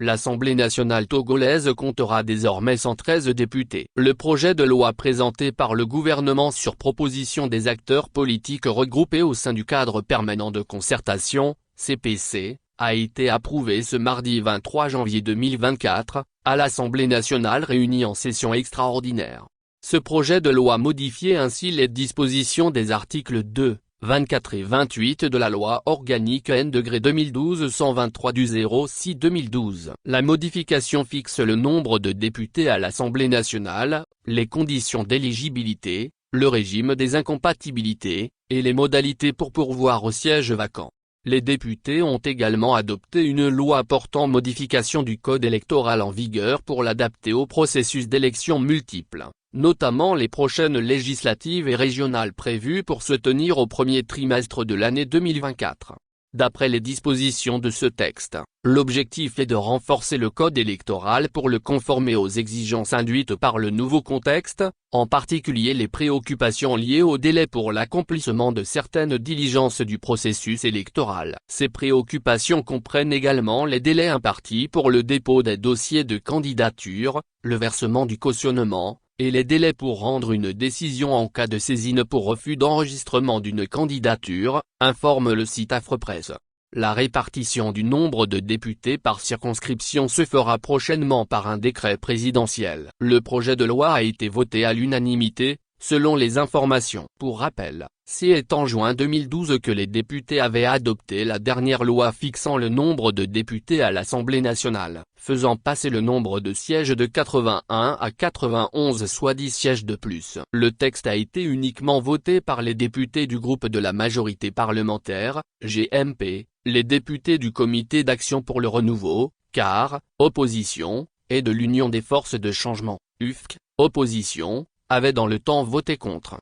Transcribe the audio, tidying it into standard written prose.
l'Assemblée nationale togolaise comptera désormais 113 députés. Le projet de loi présenté par le gouvernement sur proposition des acteurs politiques regroupés au sein du cadre permanent de concertation, CPC, a été approuvé ce mardi 23 janvier 2024, à l'Assemblée nationale réunie en session extraordinaire. Ce projet de loi modifiait ainsi les dispositions des articles 2, 24 et 28 de la loi organique N-2012-123 du 06-2012. La modification fixe le nombre de députés à l'Assemblée nationale, les conditions d'éligibilité, le régime des incompatibilités, et les modalités pour pourvoir aux sièges vacants. Les députés ont également adopté une loi portant modification du code électoral en vigueur pour l'adapter au processus d'élections multiples, notamment les prochaines législatives et régionales prévues pour se tenir au premier trimestre de l'année 2024. D'après les dispositions de ce texte, l'objectif est de renforcer le code électoral pour le conformer aux exigences induites par le nouveau contexte, en particulier les préoccupations liées au délai pour l'accomplissement de certaines diligences du processus électoral. Ces préoccupations comprennent également les délais impartis pour le dépôt des dossiers de candidature, le versement du cautionnement, et les délais pour rendre une décision en cas de saisine pour refus d'enregistrement d'une candidature, informe le site Afrepresse. La répartition du nombre de députés par circonscription se fera prochainement par un décret présidentiel. Le projet de loi a été voté à l'unanimité, selon les informations. Pour rappel, c'est en juin 2012 que les députés avaient adopté la dernière loi fixant le nombre de députés à l'Assemblée nationale, faisant passer le nombre de sièges de 81 à 91 soit 10 sièges de plus. Le texte a été uniquement voté par les députés du groupe de la majorité parlementaire, GMP, les députés du Comité d'action pour le renouveau, CAR, opposition, et de l'Union des forces de changement, UFC, opposition, avaient dans le temps voté contre.